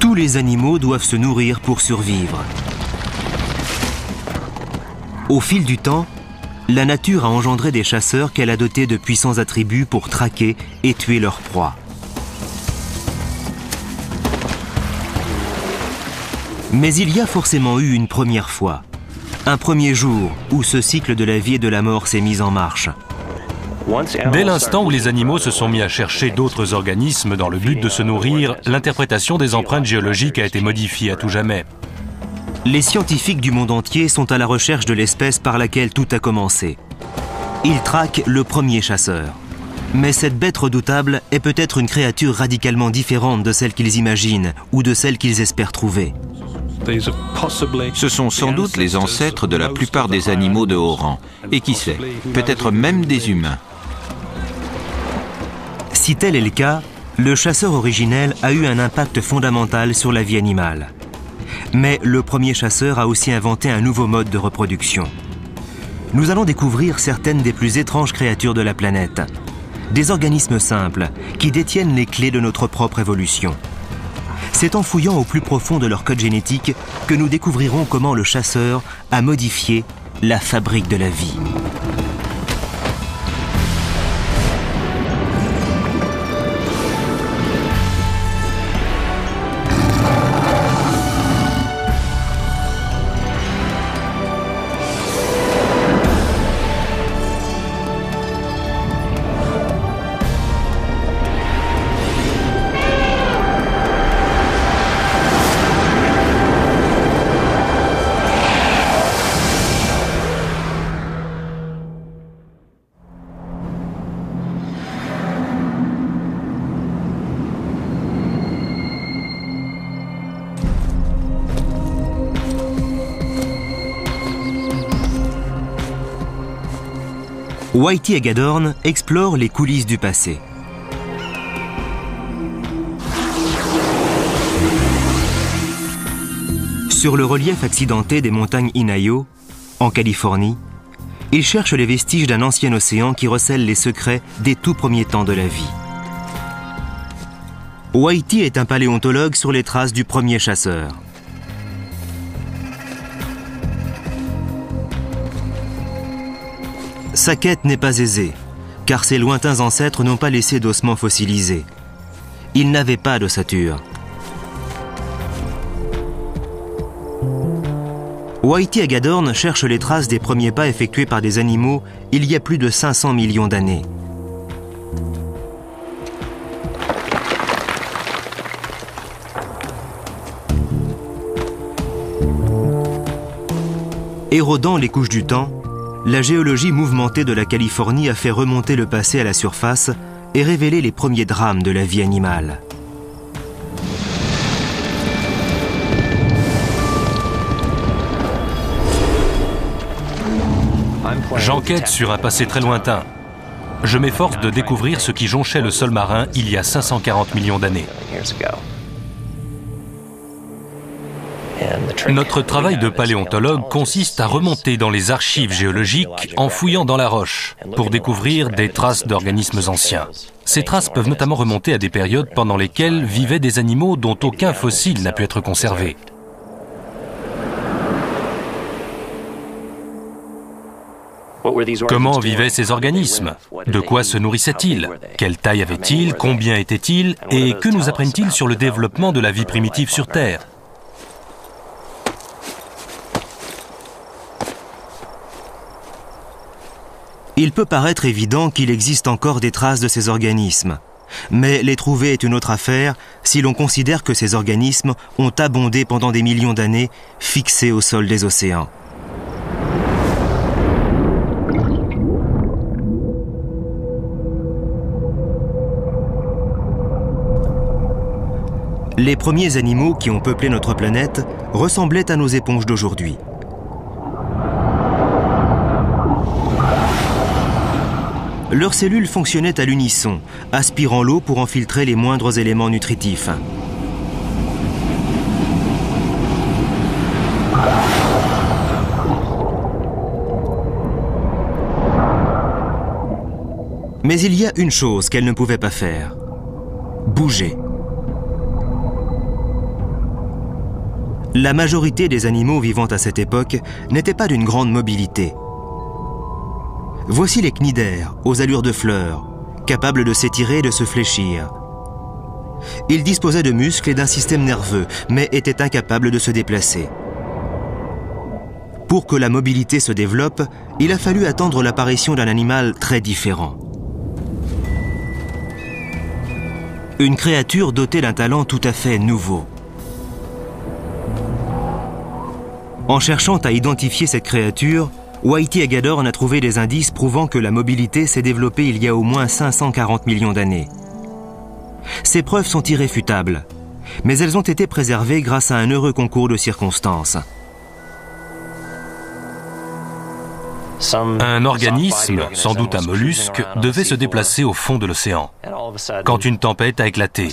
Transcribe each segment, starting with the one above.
Tous les animaux doivent se nourrir pour survivre. Au fil du temps, la nature a engendré des chasseurs qu'elle a dotés de puissants attributs pour traquer et tuer leurs proies. Mais il y a forcément eu une première fois, un premier jour où ce cycle de la vie et de la mort s'est mis en marche. Dès l'instant où les animaux se sont mis à chercher d'autres organismes dans le but de se nourrir, l'interprétation des empreintes géologiques a été modifiée à tout jamais. Les scientifiques du monde entier sont à la recherche de l'espèce par laquelle tout a commencé. Ils traquent le premier chasseur. Mais cette bête redoutable est peut-être une créature radicalement différente de celle qu'ils imaginent ou de celle qu'ils espèrent trouver. Ce sont sans doute les ancêtres de la plupart des animaux de haut rang. Et qui sait, peut-être même des humains. Si tel est le cas, le chasseur originel a eu un impact fondamental sur la vie animale. Mais le premier chasseur a aussi inventé un nouveau mode de reproduction. Nous allons découvrir certaines des plus étranges créatures de la planète. Des organismes simples qui détiennent les clés de notre propre évolution. C'est en fouillant au plus profond de leur code génétique que nous découvrirons comment le chasseur a modifié la fabrique de la vie. Whitey Agadorn explore les coulisses du passé. Sur le relief accidenté des montagnes Inyo, en Californie, il cherche les vestiges d'un ancien océan qui recèle les secrets des tout premiers temps de la vie. Whitey est un paléontologue sur les traces du premier chasseur. Sa quête n'est pas aisée, car ses lointains ancêtres n'ont pas laissé d'ossements fossilisés. Ils n'avaient pas d'ossature. Whitey Agadorn cherche les traces des premiers pas effectués par des animaux il y a plus de 500 millions d'années. Érodant les couches du temps, la géologie mouvementée de la Californie a fait remonter le passé à la surface et révéler les premiers drames de la vie animale. J'enquête sur un passé très lointain. Je m'efforce de découvrir ce qui jonchait le sol marin il y a 540 millions d'années. Notre travail de paléontologue consiste à remonter dans les archives géologiques en fouillant dans la roche pour découvrir des traces d'organismes anciens. Ces traces peuvent notamment remonter à des périodes pendant lesquelles vivaient des animaux dont aucun fossile n'a pu être conservé. Comment vivaient ces organismes? De quoi se nourrissaient-ils? Quelle taille avaient-ils? Combien étaient-ils? Et que nous apprennent-ils sur le développement de la vie primitive sur Terre? Il peut paraître évident qu'il existe encore des traces de ces organismes. Mais les trouver est une autre affaire si l'on considère que ces organismes ont abondé pendant des millions d'années, fixés au sol des océans. Les premiers animaux qui ont peuplé notre planète ressemblaient à nos éponges d'aujourd'hui. Leurs cellules fonctionnaient à l'unisson, aspirant l'eau pour en filtrer les moindres éléments nutritifs. Mais il y a une chose qu'elles ne pouvaient pas faire: bouger. La majorité des animaux vivant à cette époque n'étaient pas d'une grande mobilité. Voici les cnidaires, aux allures de fleurs, capables de s'étirer et de se fléchir. Ils disposaient de muscles et d'un système nerveux, mais étaient incapables de se déplacer. Pour que la mobilité se développe, il a fallu attendre l'apparition d'un animal très différent. Une créature dotée d'un talent tout à fait nouveau. En cherchant à identifier cette créature, Whitey Agador en a trouvé des indices prouvant que la mobilité s'est développée il y a au moins 540 millions d'années. Ces preuves sont irréfutables, mais elles ont été préservées grâce à un heureux concours de circonstances. Un organisme, sans doute un mollusque, devait se déplacer au fond de l'océan, quand une tempête a éclaté,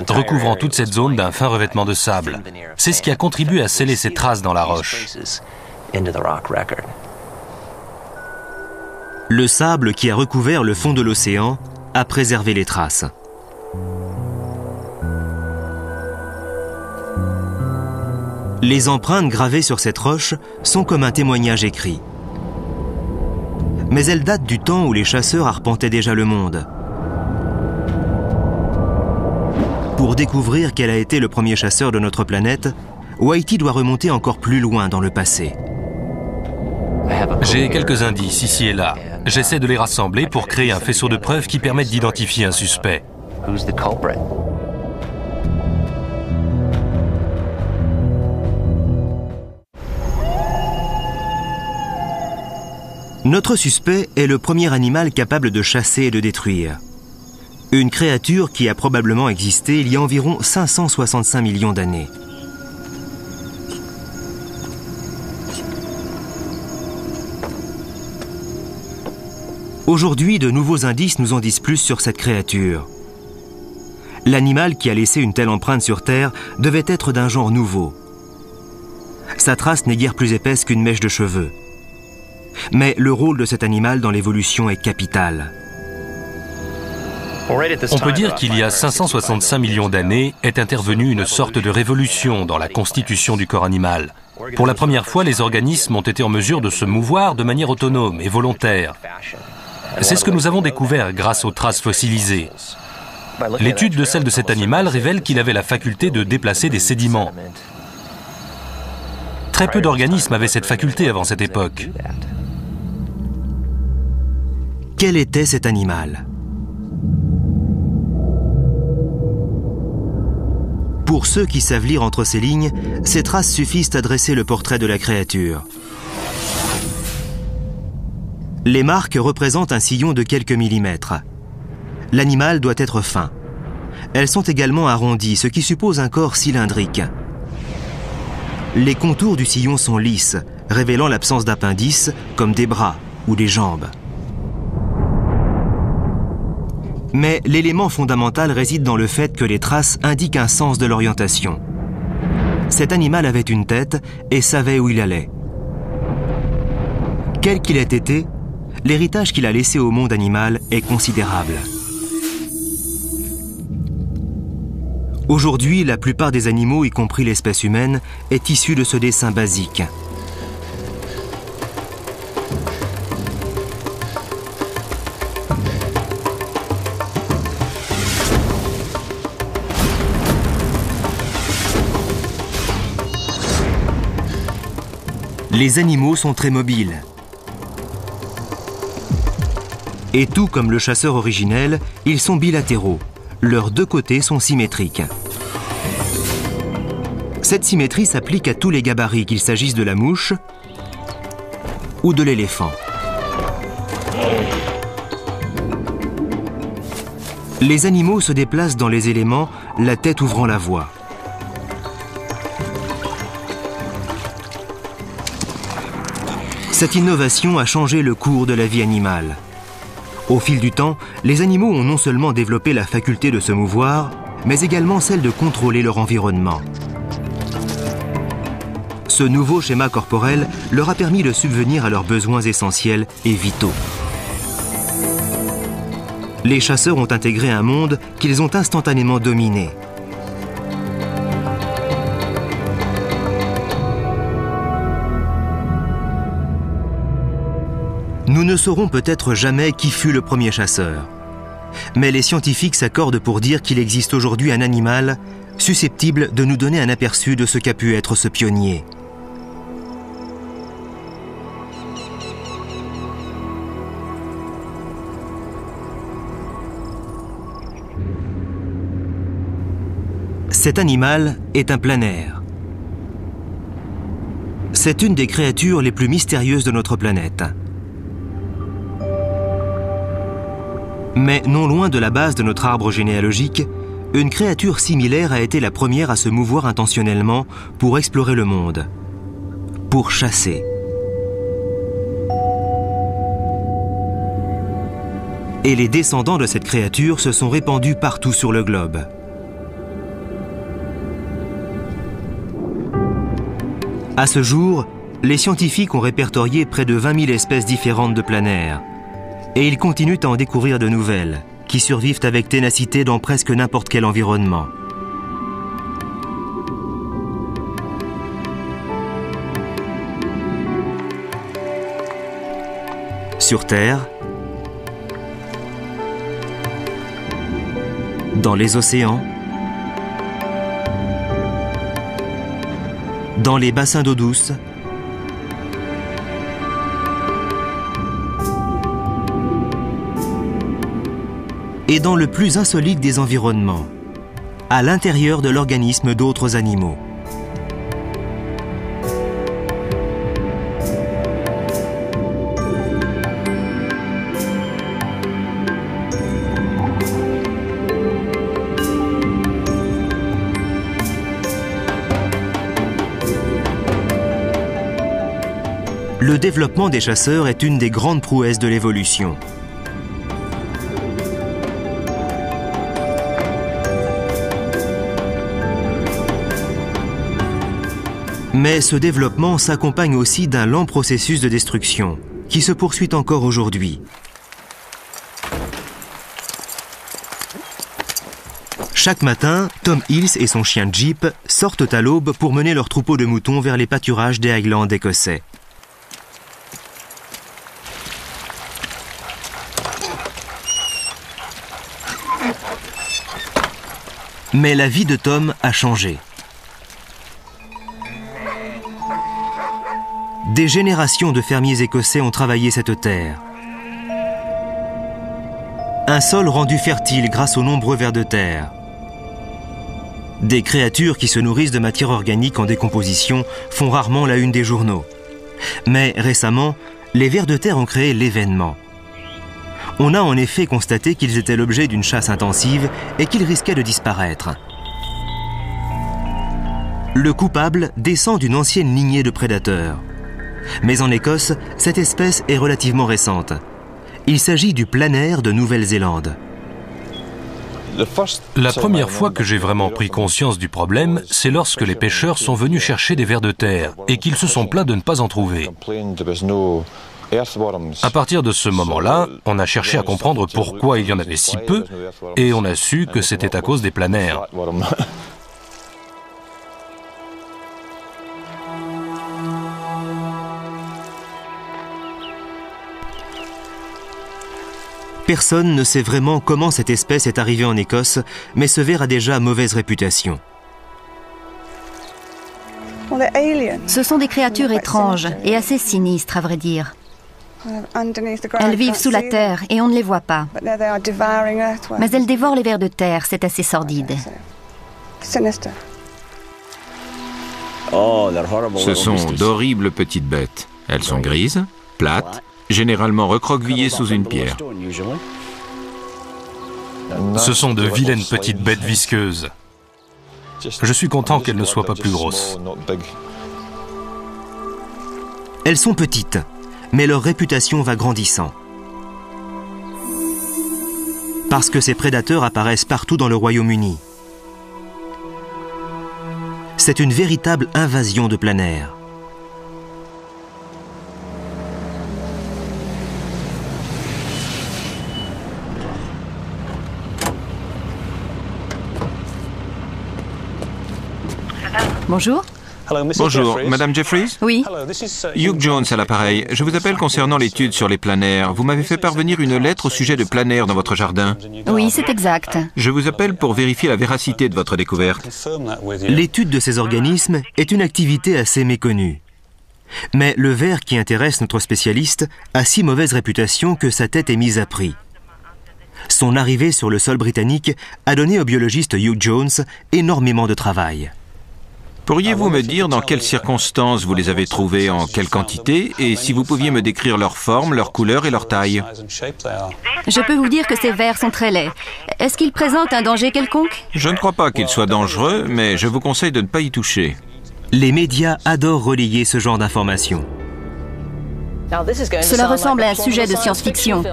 recouvrant toute cette zone d'un fin revêtement de sable. C'est ce qui a contribué à sceller ces traces dans la roche. Le sable qui a recouvert le fond de l'océan a préservé les traces. Les empreintes gravées sur cette roche sont comme un témoignage écrit. Mais elles datent du temps où les chasseurs arpentaient déjà le monde. Pour découvrir quel a été le premier chasseur de notre planète, Whitey doit remonter encore plus loin dans le passé. J'ai quelques indices ici et là. J'essaie de les rassembler pour créer un faisceau de preuves qui permette d'identifier un suspect. Notre suspect est le premier animal capable de chasser et de détruire. Une créature qui a probablement existé il y a environ 565 millions d'années. Aujourd'hui, de nouveaux indices nous en disent plus sur cette créature. L'animal qui a laissé une telle empreinte sur Terre devait être d'un genre nouveau. Sa trace n'est guère plus épaisse qu'une mèche de cheveux. Mais le rôle de cet animal dans l'évolution est capital. On peut dire qu'il y a 565 millions d'années est intervenue une sorte de révolution dans la constitution du corps animal. Pour la première fois, les organismes ont été en mesure de se mouvoir de manière autonome et volontaire. C'est ce que nous avons découvert grâce aux traces fossilisées. L'étude de celle de cet animal révèle qu'il avait la faculté de déplacer des sédiments. Très peu d'organismes avaient cette faculté avant cette époque. Quel était cet animal ? Pour ceux qui savent lire entre ces lignes, ces traces suffisent à dresser le portrait de la créature. Les marques représentent un sillon de quelques millimètres. L'animal doit être fin. Elles sont également arrondies, ce qui suppose un corps cylindrique. Les contours du sillon sont lisses, révélant l'absence d'appendices, comme des bras ou des jambes. Mais l'élément fondamental réside dans le fait que les traces indiquent un sens de l'orientation. Cet animal avait une tête et savait où il allait. Quel qu'il ait été, l'héritage qu'il a laissé au monde animal est considérable. Aujourd'hui, la plupart des animaux, y compris l'espèce humaine, est issue de ce dessin basique. Les animaux sont très mobiles. Et tout comme le chasseur originel, ils sont bilatéraux. Leurs deux côtés sont symétriques. Cette symétrie s'applique à tous les gabarits, qu'il s'agisse de la mouche ou de l'éléphant. Les animaux se déplacent dans les éléments, la tête ouvrant la voie. Cette innovation a changé le cours de la vie animale. Au fil du temps, les animaux ont non seulement développé la faculté de se mouvoir, mais également celle de contrôler leur environnement. Ce nouveau schéma corporel leur a permis de subvenir à leurs besoins essentiels et vitaux. Les chasseurs ont intégré un monde qu'ils ont instantanément dominé. Nous ne saurons peut-être jamais qui fut le premier chasseur. Mais les scientifiques s'accordent pour dire qu'il existe aujourd'hui un animal susceptible de nous donner un aperçu de ce qu'a pu être ce pionnier. Cet animal est un planaire. C'est une des créatures les plus mystérieuses de notre planète. Mais non loin de la base de notre arbre généalogique, une créature similaire a été la première à se mouvoir intentionnellement pour explorer le monde, pour chasser. Et les descendants de cette créature se sont répandus partout sur le globe. À ce jour, les scientifiques ont répertorié près de 20 000 espèces différentes de planaires. Et ils continuent à en découvrir de nouvelles, qui survivent avec ténacité dans presque n'importe quel environnement. Sur Terre, dans les océans, dans les bassins d'eau douce, et dans le plus insolite des environnements, à l'intérieur de l'organisme d'autres animaux. Le développement des chasseurs est une des grandes prouesses de l'évolution. Mais ce développement s'accompagne aussi d'un lent processus de destruction, qui se poursuit encore aujourd'hui. Chaque matin, Tom Hills et son chien Jeep sortent à l'aube pour mener leur troupeau de moutons vers les pâturages des Highlands écossais. Mais la vie de Tom a changé. Des générations de fermiers écossais ont travaillé cette terre. Un sol rendu fertile grâce aux nombreux vers de terre. Des créatures qui se nourrissent de matière organique en décomposition font rarement la une des journaux. Mais récemment, les vers de terre ont créé l'événement. On a en effet constaté qu'ils étaient l'objet d'une chasse intensive et qu'ils risquaient de disparaître. Le coupable descend d'une ancienne lignée de prédateurs. Mais en Écosse, cette espèce est relativement récente. Il s'agit du planaire de Nouvelle-Zélande. La première fois que j'ai vraiment pris conscience du problème, c'est lorsque les pêcheurs sont venus chercher des vers de terre et qu'ils se sont plaints de ne pas en trouver. À partir de ce moment-là, on a cherché à comprendre pourquoi il y en avait si peu et on a su que c'était à cause des planaires. Personne ne sait vraiment comment cette espèce est arrivée en Écosse, mais ce ver a déjà mauvaise réputation. Ce sont des créatures étranges et assez sinistres, à vrai dire. Elles vivent sous la terre et on ne les voit pas. Mais elles dévorent les vers de terre, c'est assez sordide. Ce sont d'horribles petites bêtes. Elles sont grises, plates, généralement recroquevillées sous une pierre. Ce sont de vilaines petites bêtes visqueuses. Je suis content qu'elles ne soient pas plus grosses. Elles sont petites, mais leur réputation va grandissant. Parce que ces prédateurs apparaissent partout dans le Royaume-Uni. C'est une véritable invasion de planaires. Bonjour. Bonjour, Madame Jeffries? Oui. Hugh Jones à l'appareil. Je vous appelle concernant l'étude sur les planaires. Vous m'avez fait parvenir une lettre au sujet de planaires dans votre jardin. Oui, c'est exact. Je vous appelle pour vérifier la véracité de votre découverte. L'étude de ces organismes est une activité assez méconnue. Mais le ver qui intéresse notre spécialiste a si mauvaise réputation que sa tête est mise à prix. Son arrivée sur le sol britannique a donné au biologiste Hugh Jones énormément de travail. Pourriez-vous me dire dans quelles circonstances vous les avez trouvés, en quelle quantité, et si vous pouviez me décrire leur forme, leur couleur et leur taille? Je peux vous dire que ces vers sont très laids. Est-ce qu'ils présentent un danger quelconque? Je ne crois pas qu'ils soient dangereux, mais je vous conseille de ne pas y toucher. Les médias adorent relayer ce genre d'informations. Cela ressemble à un sujet de science-fiction.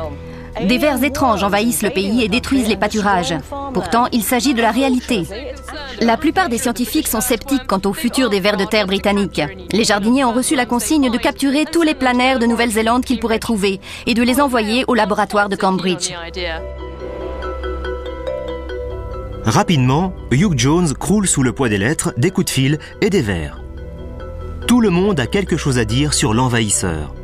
Des vers étranges envahissent le pays et détruisent les pâturages. Pourtant, il s'agit de la réalité. La plupart des scientifiques sont sceptiques quant au futur des vers de terre britanniques. Les jardiniers ont reçu la consigne de capturer tous les planaires de Nouvelle-Zélande qu'ils pourraient trouver et de les envoyer au laboratoire de Cambridge. Rapidement, Hugh Jones croule sous le poids des lettres, des coups de fil et des vers. Tout le monde a quelque chose à dire sur l'envahisseur.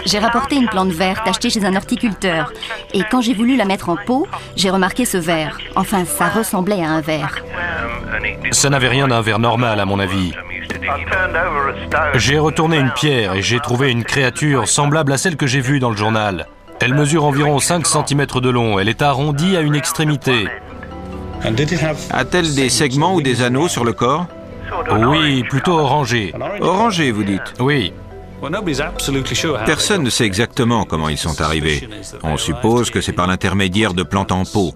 J'ai rapporté une plante verte achetée chez un horticulteur. Et quand j'ai voulu la mettre en pot, j'ai remarqué ce ver. Enfin, ça ressemblait à un ver. Ça n'avait rien d'un ver normal, à mon avis. J'ai retourné une pierre et j'ai trouvé une créature semblable à celle que j'ai vue dans le journal. Elle mesure environ 5 cm de long. Elle est arrondie à une extrémité. A-t-elle des segments ou des anneaux sur le corps? Oui, plutôt orangé. Orangé, vous dites? Oui. Personne ne sait exactement comment ils sont arrivés. On suppose que c'est par l'intermédiaire de plantes en pot.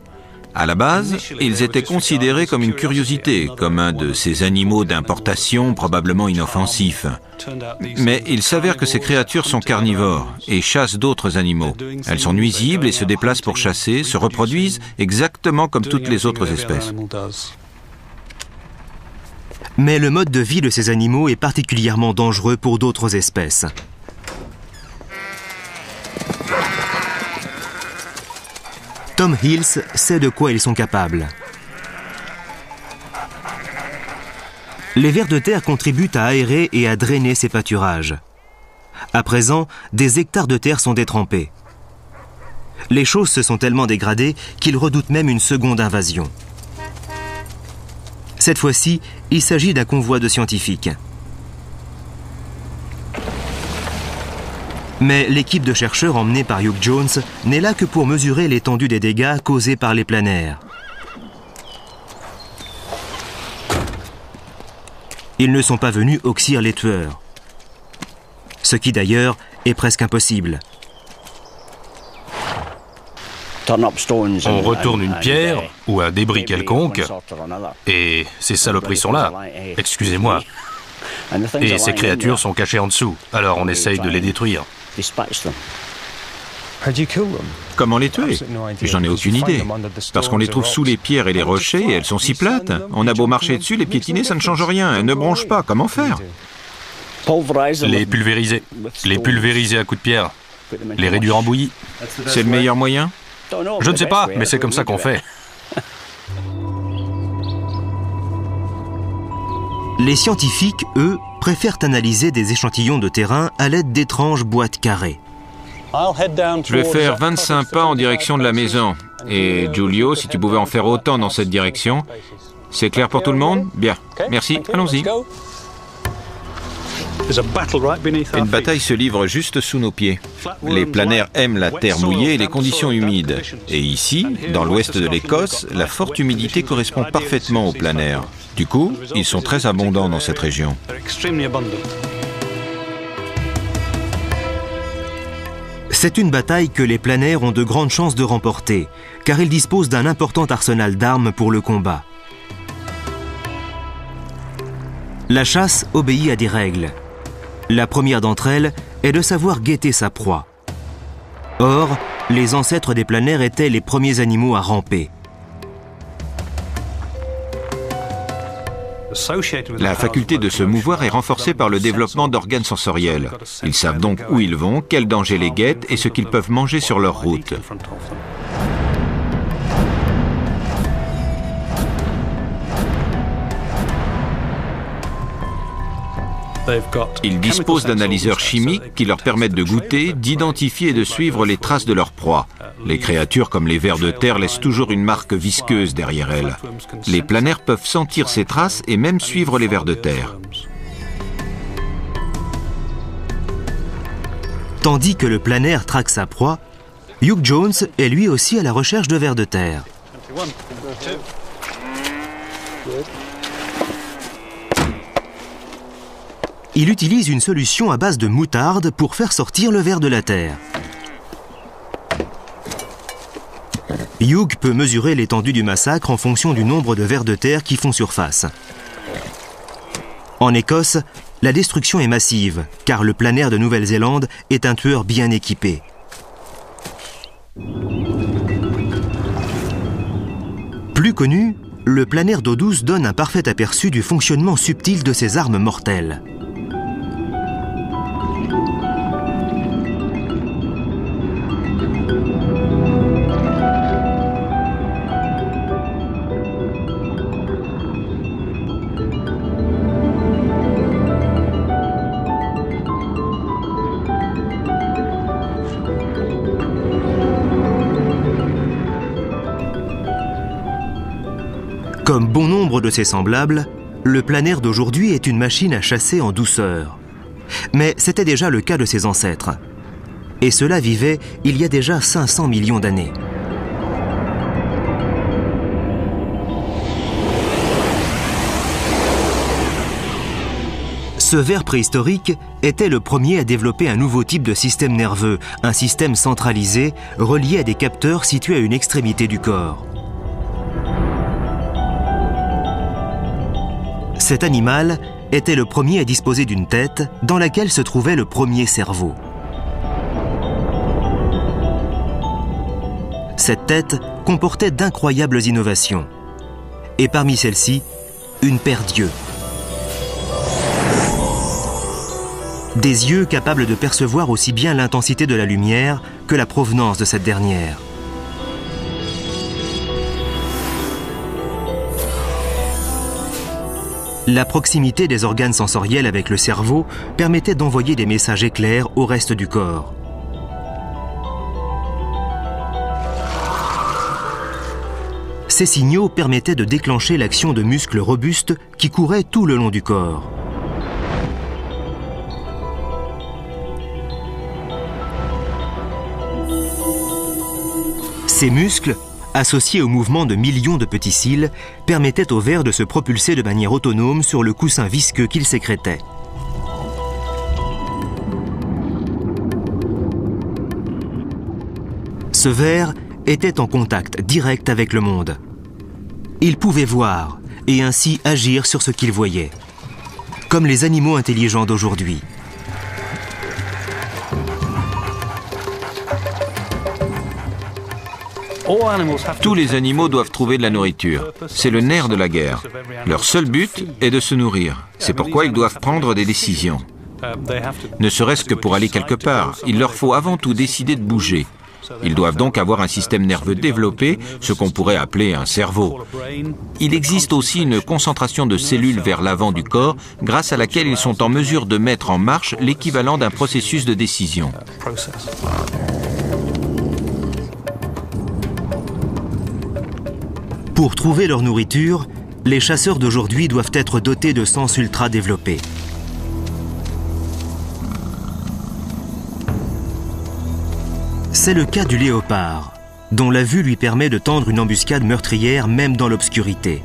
À la base, ils étaient considérés comme une curiosité, comme un de ces animaux d'importation probablement inoffensifs. Mais il s'avère que ces créatures sont carnivores et chassent d'autres animaux. Elles sont nuisibles et se déplacent pour chasser, se reproduisent exactement comme toutes les autres espèces. Mais le mode de vie de ces animaux est particulièrement dangereux pour d'autres espèces. Tom Hills sait de quoi ils sont capables. Les vers de terre contribuent à aérer et à drainer ces pâturages. À présent, des hectares de terre sont détrempés. Les choses se sont tellement dégradées qu'ils redoutent même une seconde invasion. Cette fois-ci, il s'agit d'un convoi de scientifiques. Mais l'équipe de chercheurs emmenée par Hugh Jones n'est là que pour mesurer l'étendue des dégâts causés par les planaires. Ils ne sont pas venus auxir les tueurs. Ce qui d'ailleurs est presque impossible. On retourne une pierre ou un débris quelconque et ces saloperies sont là. Excusez-moi. Et ces créatures sont cachées en dessous. Alors on essaye de les détruire. Comment les tuer? J'en ai aucune idée. Parce qu'on les trouve sous les pierres et les rochers et elles sont si plates. On a beau marcher dessus, les piétiner, ça ne change rien. Elles ne bronchent pas. Comment faire? Les pulvériser. Les pulvériser à coups de pierre. Les réduire en bouillie. C'est le meilleur moyen? Je ne sais pas, mais c'est comme ça qu'on fait. Les scientifiques, eux, préfèrent analyser des échantillons de terrain à l'aide d'étranges boîtes carrées. Je vais faire 25 pas en direction de la maison. Et Giulio, si tu pouvais en faire autant dans cette direction. C'est clair pour tout le monde? Bien. Merci. Allons-y. Une bataille se livre juste sous nos pieds. Les planaires aiment la terre mouillée et les conditions humides. Et ici, dans l'ouest de l'Écosse, la forte humidité correspond parfaitement aux planaires. Du coup, ils sont très abondants dans cette région. C'est une bataille que les planaires ont de grandes chances de remporter, car ils disposent d'un important arsenal d'armes pour le combat. La chasse obéit à des règles. La première d'entre elles est de savoir guetter sa proie. Or, les ancêtres des planaires étaient les premiers animaux à ramper. La faculté de se mouvoir est renforcée par le développement d'organes sensoriels. Ils savent donc où ils vont, quels dangers les guettent et ce qu'ils peuvent manger sur leur route. Ils disposent d'analyseurs chimiques qui leur permettent de goûter, d'identifier et de suivre les traces de leur proie. Les créatures comme les vers de terre laissent toujours une marque visqueuse derrière elles. Les planaires peuvent sentir ces traces et même suivre les vers de terre. Tandis que le planaire traque sa proie, Hugh Jones est lui aussi à la recherche de vers de terre. Il utilise une solution à base de moutarde pour faire sortir le ver de la terre. Hugh peut mesurer l'étendue du massacre en fonction du nombre de vers de terre qui font surface. En Écosse, la destruction est massive, car le planaire de Nouvelle-Zélande est un tueur bien équipé. Plus connu, le planaire d'eau douce donne un parfait aperçu du fonctionnement subtil de ces armes mortelles. Comme bon nombre de ses semblables, le planaire d'aujourd'hui est une machine à chasser en douceur. Mais c'était déjà le cas de ses ancêtres. Et cela vivait il y a déjà 500 millions d'années. Ce ver préhistorique était le premier à développer un nouveau type de système nerveux, un système centralisé relié à des capteurs situés à une extrémité du corps. Cet animal était le premier à disposer d'une tête dans laquelle se trouvait le premier cerveau. Cette tête comportait d'incroyables innovations. Et parmi celles-ci, une paire d'yeux. Des yeux capables de percevoir aussi bien l'intensité de la lumière que la provenance de cette dernière. La proximité des organes sensoriels avec le cerveau permettait d'envoyer des messages éclairs au reste du corps. Ces signaux permettaient de déclencher l'action de muscles robustes qui couraient tout le long du corps. Ces muscles, associés au mouvement de millions de petits cils, permettaient au ver de se propulser de manière autonome sur le coussin visqueux qu'il sécrétait. Ce ver était en contact direct avec le monde. Il pouvait voir et ainsi agir sur ce qu'il voyait, comme les animaux intelligents d'aujourd'hui. Tous les animaux doivent trouver de la nourriture. C'est le nerf de la guerre. Leur seul but est de se nourrir. C'est pourquoi ils doivent prendre des décisions. Ne serait-ce que pour aller quelque part, il leur faut avant tout décider de bouger. Ils doivent donc avoir un système nerveux développé, ce qu'on pourrait appeler un cerveau. Il existe aussi une concentration de cellules vers l'avant du corps, grâce à laquelle ils sont en mesure de mettre en marche l'équivalent d'un processus de décision. Pour trouver leur nourriture, les chasseurs d'aujourd'hui doivent être dotés de sens ultra développés. C'est le cas du léopard, dont la vue lui permet de tendre une embuscade meurtrière même dans l'obscurité.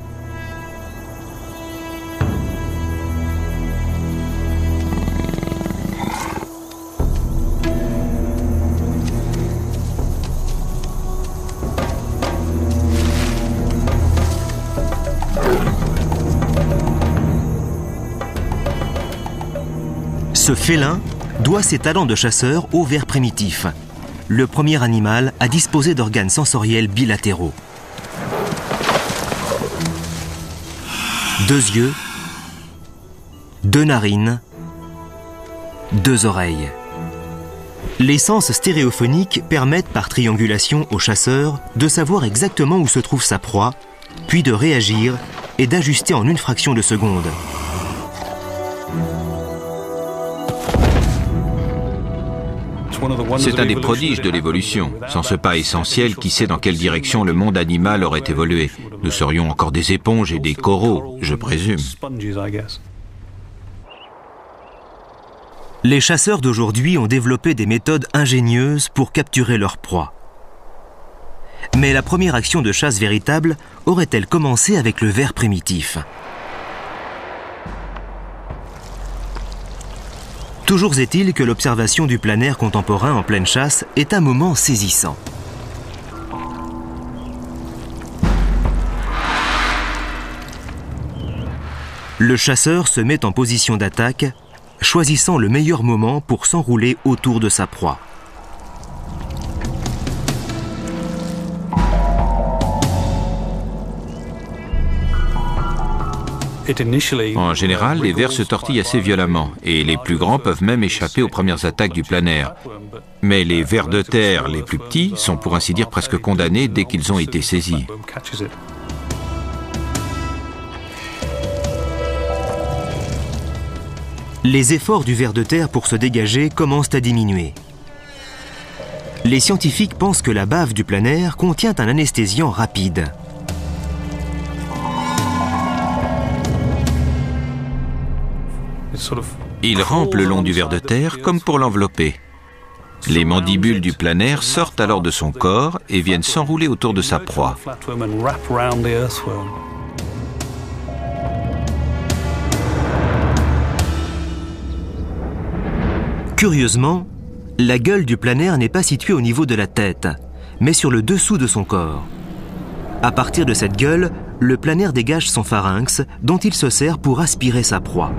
Ce félin doit ses talents de chasseur au ver primitif, le premier animal à disposer d'organes sensoriels bilatéraux. 2 yeux, 2 narines, 2 oreilles. Les sens stéréophoniques permettent par triangulation au chasseur de savoir exactement où se trouve sa proie, puis de réagir et d'ajuster en une fraction de seconde. C'est un des prodiges de l'évolution. Sans ce pas essentiel, qui sait dans quelle direction le monde animal aurait évolué? Nous serions encore des éponges et des coraux, je présume. Les chasseurs d'aujourd'hui ont développé des méthodes ingénieuses pour capturer leur proie. Mais la première action de chasse véritable aurait-elle commencé avec le ver primitif? Toujours est-il que l'observation du plein air contemporain en pleine chasse est un moment saisissant. Le chasseur se met en position d'attaque, choisissant le meilleur moment pour s'enrouler autour de sa proie. En général, les vers se tortillent assez violemment et les plus grands peuvent même échapper aux premières attaques du plein air. Mais les vers de terre, les plus petits, sont pour ainsi dire presque condamnés dès qu'ils ont été saisis. Les efforts du ver de terre pour se dégager commencent à diminuer. Les scientifiques pensent que la bave du plein air contient un anesthésiant rapide. Il rampe le long du ver de terre comme pour l'envelopper. Les mandibules du plein air sortent alors de son corps et viennent s'enrouler autour de sa proie. Curieusement, la gueule du plein air n'est pas située au niveau de la tête, mais sur le dessous de son corps. À partir de cette gueule, le plein air dégage son pharynx, dont il se sert pour aspirer sa proie.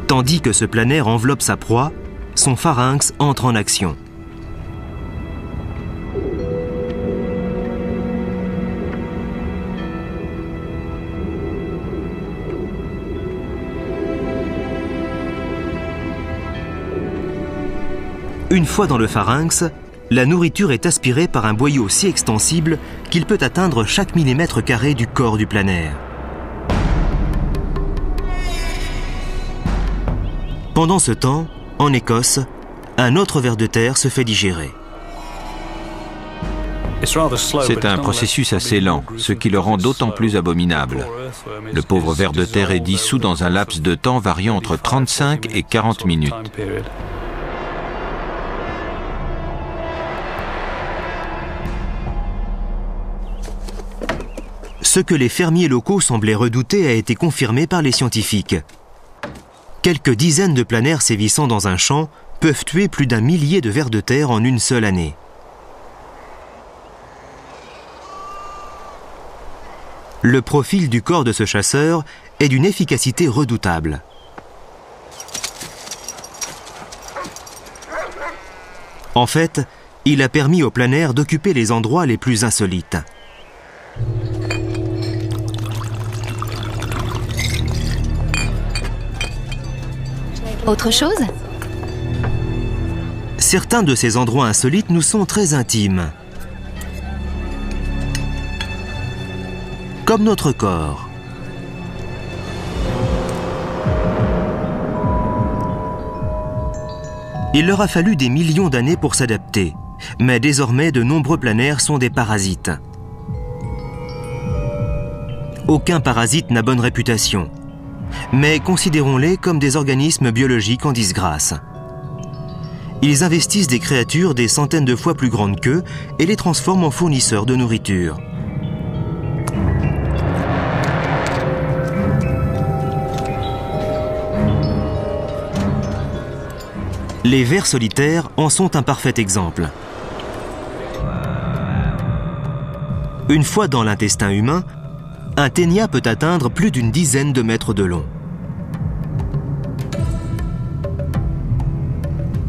Tandis que ce plein air enveloppe sa proie, son pharynx entre en action. Une fois dans le pharynx, la nourriture est aspirée par un boyau si extensible qu'il peut atteindre chaque millimètre carré du corps du plein air. Pendant ce temps, en Écosse, un autre ver de terre se fait digérer. C'est un processus assez lent, ce qui le rend d'autant plus abominable. Le pauvre ver de terre est dissous dans un laps de temps variant entre 35 et 40 minutes. Ce que les fermiers locaux semblaient redouter a été confirmé par les scientifiques. Quelques dizaines de plein air sévissant dans un champ peuvent tuer plus d'1 millier de vers de terre en une seule année. Le profil du corps de ce chasseur est d'une efficacité redoutable. En fait, il a permis au plein air d'occuper les endroits les plus insolites. Autre chose? Certains de ces endroits insolites nous sont très intimes. Comme notre corps. Il leur a fallu des millions d'années pour s'adapter, mais désormais de nombreux plein air sont des parasites. Aucun parasite n'a bonne réputation. Mais considérons-les comme des organismes biologiques en disgrâce. Ils investissent des créatures des centaines de fois plus grandes qu'eux et les transforment en fournisseurs de nourriture. Les vers solitaires en sont un parfait exemple. Une fois dans l'intestin humain, un ténia peut atteindre plus d'une dizaine de mètres de long.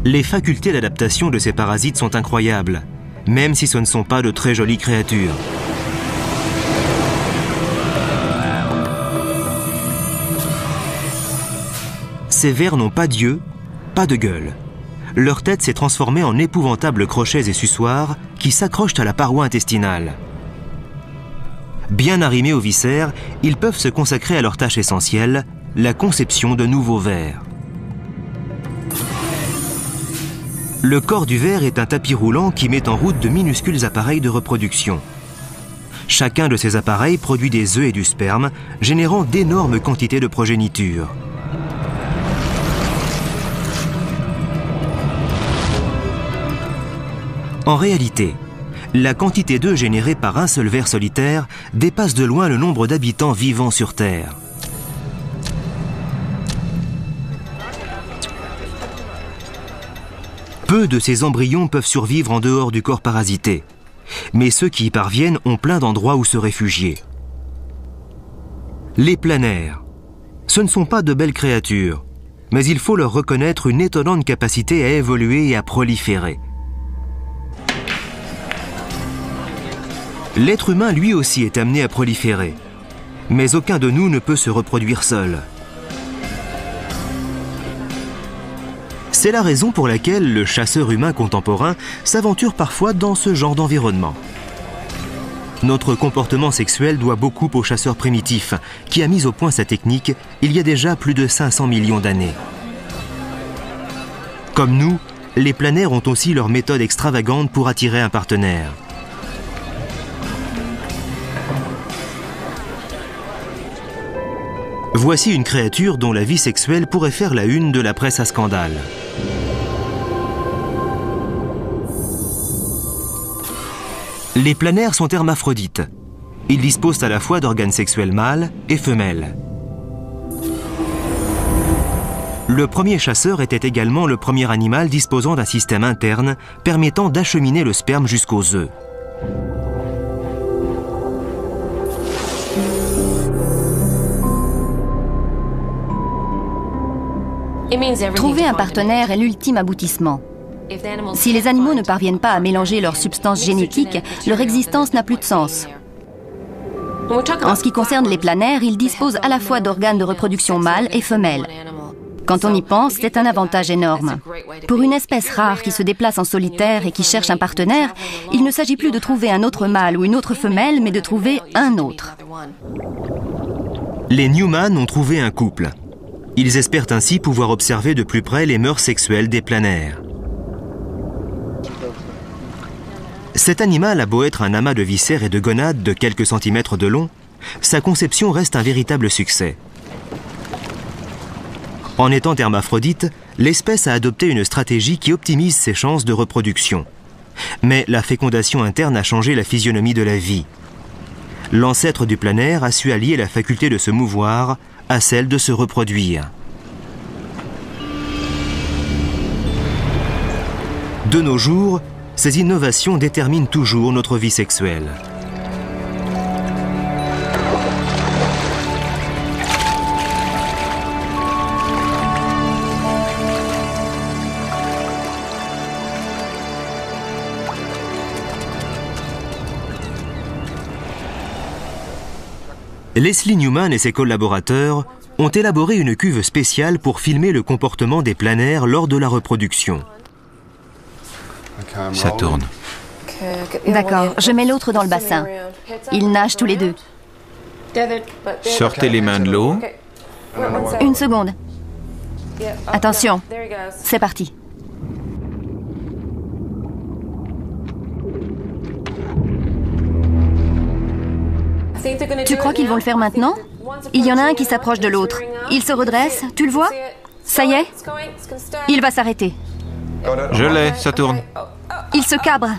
Les facultés d'adaptation de ces parasites sont incroyables, même si ce ne sont pas de très jolies créatures. Ces vers n'ont pas d'yeux, pas de gueule. Leur tête s'est transformée en épouvantables crochets et suçoirs qui s'accrochent à la paroi intestinale. Bien arrimés aux viscères, ils peuvent se consacrer à leur tâche essentielle, la conception de nouveaux vers. Le corps du ver est un tapis roulant qui met en route de minuscules appareils de reproduction. Chacun de ces appareils produit des œufs et du sperme, générant d'énormes quantités de progéniture. En réalité, la quantité d'œufs générée par un seul ver solitaire dépasse de loin le nombre d'habitants vivant sur Terre. Peu de ces embryons peuvent survivre en dehors du corps parasité, mais ceux qui y parviennent ont plein d'endroits où se réfugier. Les planaires. Ce ne sont pas de belles créatures, mais il faut leur reconnaître une étonnante capacité à évoluer et à proliférer. L'être humain lui aussi est amené à proliférer, mais aucun de nous ne peut se reproduire seul. C'est la raison pour laquelle le chasseur humain contemporain s'aventure parfois dans ce genre d'environnement. Notre comportement sexuel doit beaucoup au chasseur primitif, qui a mis au point sa technique il y a déjà plus de 500 millions d'années. Comme nous, les planaires ont aussi leur méthode extravagante pour attirer un partenaire. Voici une créature dont la vie sexuelle pourrait faire la une de la presse à scandale. Les planaires sont hermaphrodites. Ils disposent à la fois d'organes sexuels mâles et femelles. Le premier chasseur était également le premier animal disposant d'un système interne permettant d'acheminer le sperme jusqu'aux œufs. Trouver un partenaire est l'ultime aboutissement. Si les animaux ne parviennent pas à mélanger leurs substances génétiques, leur existence n'a plus de sens. En ce qui concerne les planaires, ils disposent à la fois d'organes de reproduction mâles et femelles. Quand on y pense, c'est un avantage énorme. Pour une espèce rare qui se déplace en solitaire et qui cherche un partenaire, il ne s'agit plus de trouver un autre mâle ou une autre femelle, mais de trouver un autre. Les Newman ont trouvé un couple. Ils espèrent ainsi pouvoir observer de plus près les mœurs sexuelles des planaires. Cet animal a beau être un amas de viscères et de gonades de quelques centimètres de long, sa conception reste un véritable succès. En étant hermaphrodite, l'espèce a adopté une stratégie qui optimise ses chances de reproduction. Mais la fécondation interne a changé la physionomie de la vie. L'ancêtre du planaire a su allier la faculté de se mouvoir à celle de se reproduire. De nos jours, ces innovations déterminent toujours notre vie sexuelle. Leslie Newman et ses collaborateurs ont élaboré une cuve spéciale pour filmer le comportement des planaires lors de la reproduction. Ça tourne. D'accord, je mets l'autre dans le bassin. Ils nagent tous les deux. Sortez les mains de l'eau. Une seconde. Attention, c'est parti. Tu crois qu'ils vont le faire maintenant? Il y en a un qui s'approche de l'autre. Il se redresse, tu le vois? Ça y est? Il va s'arrêter. Je l'ai, ça tourne. Il se cabre.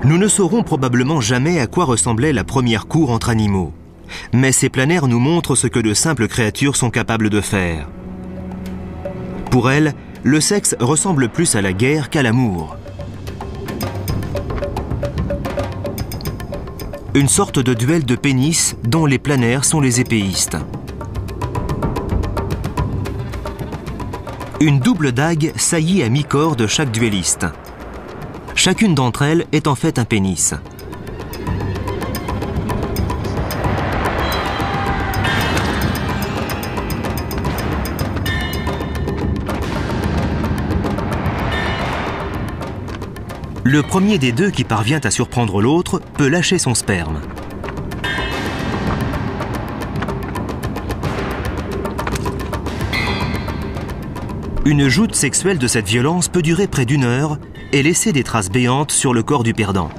Nous ne saurons probablement jamais à quoi ressemblait la première cour entre animaux. Mais ces planaires nous montrent ce que de simples créatures sont capables de faire. Pour elles, le sexe ressemble plus à la guerre qu'à l'amour. Une sorte de duel de pénis dont les planaires sont les épéistes. Une double dague saillit à mi-corps de chaque duelliste. Chacune d'entre elles est en fait un pénis. Le premier des deux qui parvient à surprendre l'autre peut lâcher son sperme. Une joute sexuelle de cette violence peut durer près d'1 heure et laisser des traces béantes sur le corps du perdant.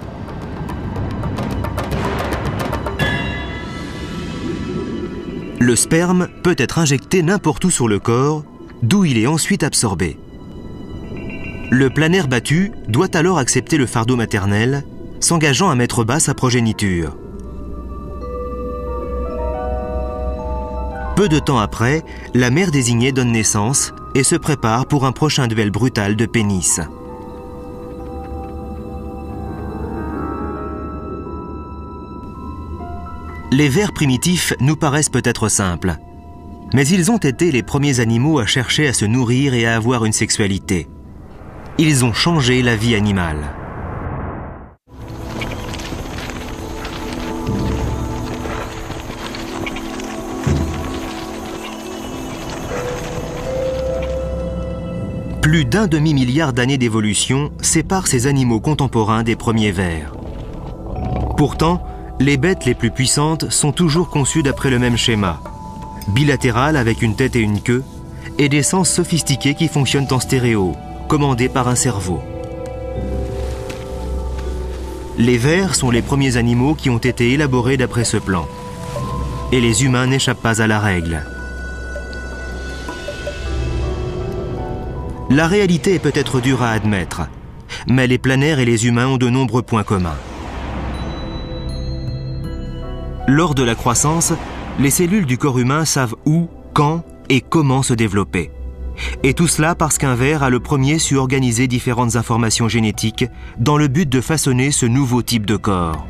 Le sperme peut être injecté n'importe où sur le corps, d'où il est ensuite absorbé. Le planaire battu doit alors accepter le fardeau maternel, s'engageant à mettre bas sa progéniture. Peu de temps après, la mère désignée donne naissance et se prépare pour un prochain duel brutal de pénis. Les vers primitifs nous paraissent peut-être simples, mais ils ont été les premiers animaux à chercher à se nourrir et à avoir une sexualité. Ils ont changé la vie animale. Plus d'1 demi-milliard d'années d'évolution séparent ces animaux contemporains des premiers vers. Pourtant, les bêtes les plus puissantes sont toujours conçues d'après le même schéma, bilatéral avec une tête et une queue, et des sens sophistiqués qui fonctionnent en stéréo, commandés par un cerveau. Les vers sont les premiers animaux qui ont été élaborés d'après ce plan. Et les humains n'échappent pas à la règle. La réalité est peut-être dure à admettre, mais les planaires et les humains ont de nombreux points communs. Lors de la croissance, les cellules du corps humain savent où, quand et comment se développer. Et tout cela parce qu'un ver a le premier su organiser différentes informations génétiques dans le but de façonner ce nouveau type de corps.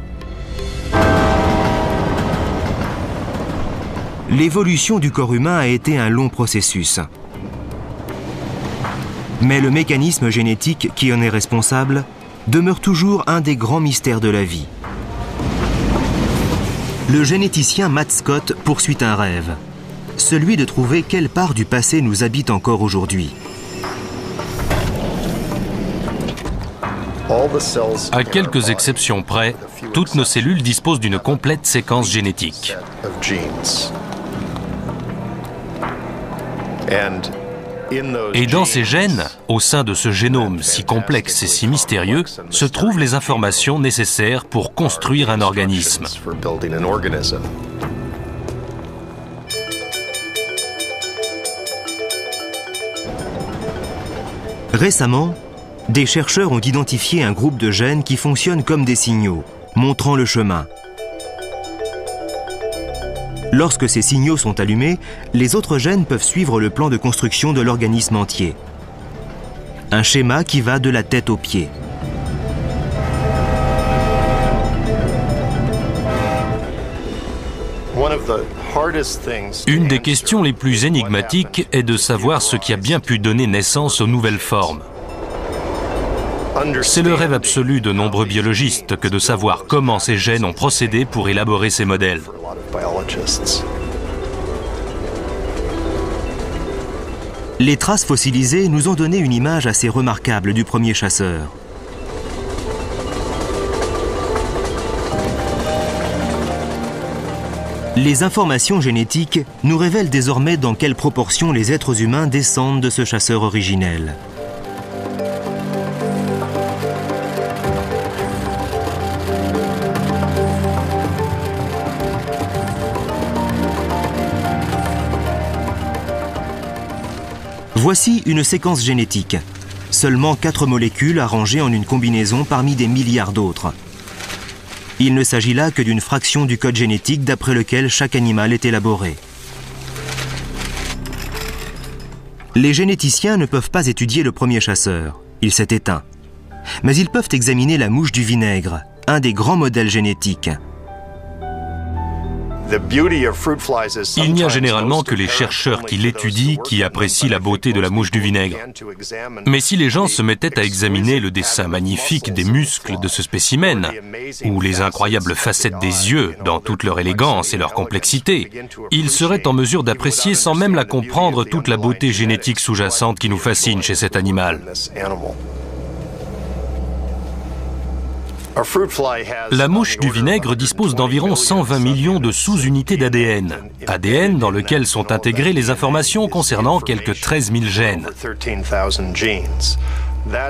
L'évolution du corps humain a été un long processus. Mais le mécanisme génétique qui en est responsable demeure toujours un des grands mystères de la vie. Le généticien Matt Scott poursuit un rêve, celui de trouver quelle part du passé nous habite encore aujourd'hui. À quelques exceptions près, toutes nos cellules disposent d'une complète séquence génétique. Et dans ces gènes, au sein de ce génome si complexe et si mystérieux, se trouvent les informations nécessaires pour construire un organisme. Récemment, des chercheurs ont identifié un groupe de gènes qui fonctionnent comme des signaux, montrant le chemin. Lorsque ces signaux sont allumés, les autres gènes peuvent suivre le plan de construction de l'organisme entier. Un schéma qui va de la tête aux pieds. Une des questions les plus énigmatiques est de savoir ce qui a bien pu donner naissance aux nouvelles formes. C'est le rêve absolu de nombreux biologistes que de savoir comment ces gènes ont procédé pour élaborer ces modèles. Les traces fossilisées nous ont donné une image assez remarquable du premier chasseur. Les informations génétiques nous révèlent désormais dans quelle proportion les êtres humains descendent de ce chasseur originel. Voici une séquence génétique. Seulement 4 molécules arrangées en une combinaison parmi des milliards d'autres. Il ne s'agit là que d'une fraction du code génétique d'après lequel chaque animal est élaboré. Les généticiens ne peuvent pas étudier le premier chasseur. Il s'est éteint. Mais ils peuvent examiner la mouche du vinaigre, un des grands modèles génétiques. Il n'y a généralement que les chercheurs qui l'étudient qui apprécient la beauté de la mouche du vinaigre. Mais si les gens se mettaient à examiner le dessin magnifique des muscles de ce spécimen, ou les incroyables facettes des yeux dans toute leur élégance et leur complexité, ils seraient en mesure d'apprécier sans même la comprendre toute la beauté génétique sous-jacente qui nous fascine chez cet animal. La mouche du vinaigre dispose d'environ 120 millions de sous-unités d'ADN. ADN dans lequel sont intégrées les informations concernant quelques 13 000 gènes.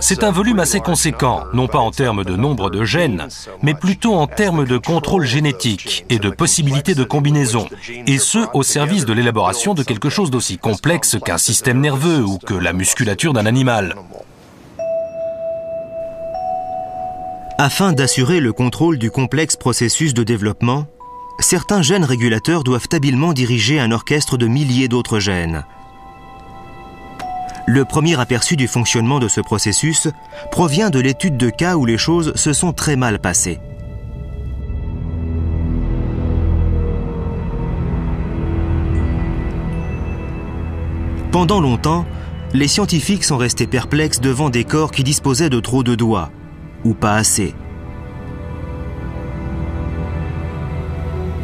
C'est un volume assez conséquent, non pas en termes de nombre de gènes, mais plutôt en termes de contrôle génétique et de possibilités de combinaison, et ce, au service de l'élaboration de quelque chose d'aussi complexe qu'un système nerveux ou que la musculature d'un animal. Afin d'assurer le contrôle du complexe processus de développement, certains gènes régulateurs doivent habilement diriger un orchestre de milliers d'autres gènes. Le premier aperçu du fonctionnement de ce processus provient de l'étude de cas où les choses se sont très mal passées. Pendant longtemps, les scientifiques sont restés perplexes devant des corps qui disposaient de trop de doigts, ou pas assez.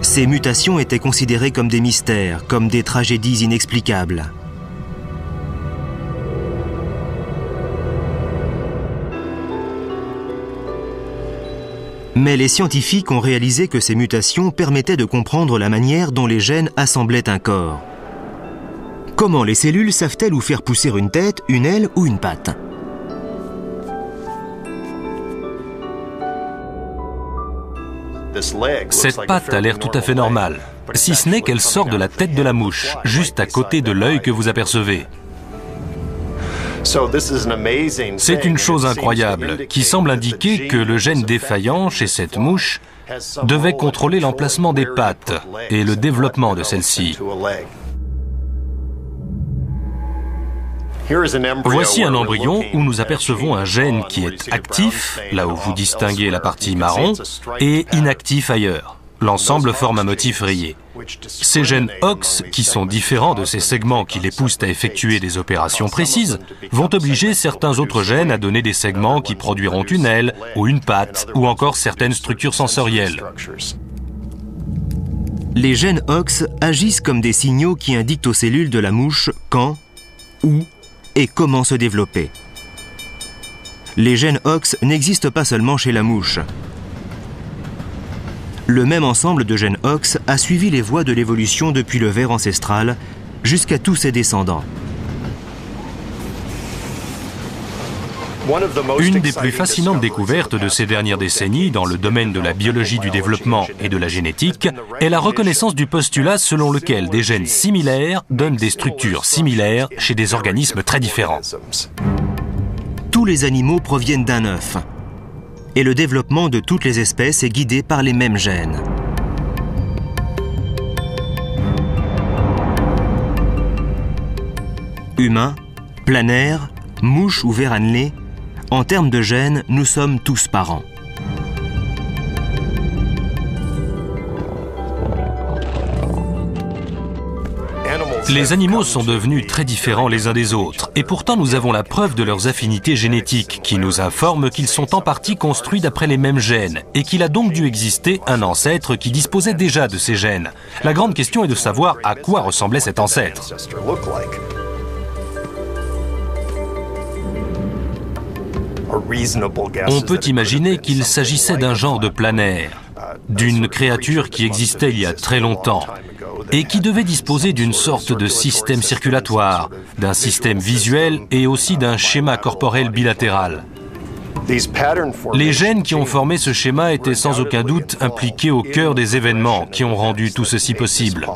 Ces mutations étaient considérées comme des mystères, comme des tragédies inexplicables. Mais les scientifiques ont réalisé que ces mutations permettaient de comprendre la manière dont les gènes assemblaient un corps. Comment les cellules savent-elles où faire pousser une tête, une aile ou une patte? Cette patte a l'air tout à fait normale, si ce n'est qu'elle sort de la tête de la mouche, juste à côté de l'œil que vous apercevez. C'est une chose incroyable qui semble indiquer que le gène défaillant chez cette mouche devait contrôler l'emplacement des pattes et le développement de celles-ci. Voici un embryon où nous apercevons un gène qui est actif, là où vous distinguez la partie marron, et inactif ailleurs. L'ensemble forme un motif rayé. Ces gènes OX, qui sont différents de ces segments qui les poussent à effectuer des opérations précises, vont obliger certains autres gènes à donner des segments qui produiront une aile ou une patte ou encore certaines structures sensorielles. Les gènes OX agissent comme des signaux qui indiquent aux cellules de la mouche quand, où et comment se développer. Les gènes OX n'existent pas seulement chez la mouche. Le même ensemble de gènes OX a suivi les voies de l'évolution depuis le ver ancestral jusqu'à tous ses descendants. Une des plus fascinantes découvertes de ces dernières décennies dans le domaine de la biologie du développement et de la génétique est la reconnaissance du postulat selon lequel des gènes similaires donnent des structures similaires chez des organismes très différents. Tous les animaux proviennent d'un œuf. Et le développement de toutes les espèces est guidé par les mêmes gènes. Humains, planaires, mouches ou vers annelés, en termes de gènes, nous sommes tous parents. Les animaux sont devenus très différents les uns des autres, et pourtant nous avons la preuve de leurs affinités génétiques, qui nous informent qu'ils sont en partie construits d'après les mêmes gènes, et qu'il a donc dû exister un ancêtre qui disposait déjà de ces gènes. La grande question est de savoir à quoi ressemblait cet ancêtre. On peut imaginer qu'il s'agissait d'un genre de planaire, d'une créature qui existait il y a très longtemps, et qui devait disposer d'une sorte de système circulatoire, d'un système visuel et aussi d'un schéma corporel bilatéral. Les gènes qui ont formé ce schéma étaient sans aucun doute impliqués au cœur des événements qui ont rendu tout ceci possible.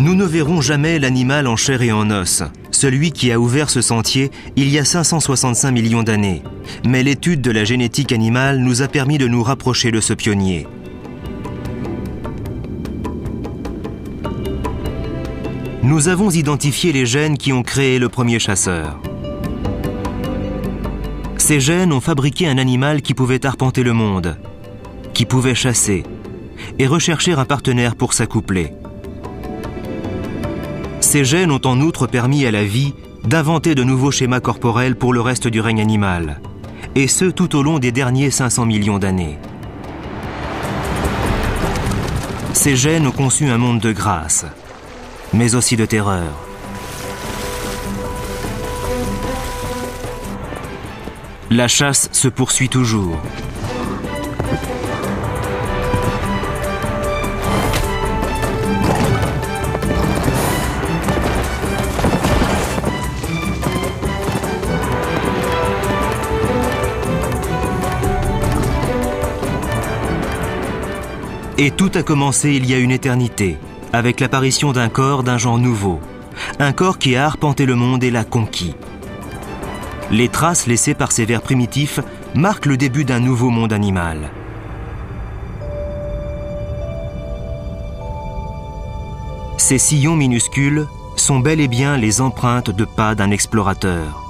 Nous ne verrons jamais l'animal en chair et en os, celui qui a ouvert ce sentier il y a 565 millions d'années. Mais l'étude de la génétique animale nous a permis de nous rapprocher de ce pionnier. Nous avons identifié les gènes qui ont créé le premier chasseur. Ces gènes ont fabriqué un animal qui pouvait arpenter le monde, qui pouvait chasser et rechercher un partenaire pour s'accoupler. Ces gènes ont en outre permis à la vie d'inventer de nouveaux schémas corporels pour le reste du règne animal, et ce tout au long des derniers 500 millions d'années. Ces gènes ont conçu un monde de grâce, mais aussi de terreur. La chasse se poursuit toujours. Et tout a commencé il y a une éternité, avec l'apparition d'un corps d'un genre nouveau, un corps qui a arpenté le monde et l'a conquis. Les traces laissées par ces vers primitifs marquent le début d'un nouveau monde animal. Ces sillons minuscules sont bel et bien les empreintes de pas d'un explorateur.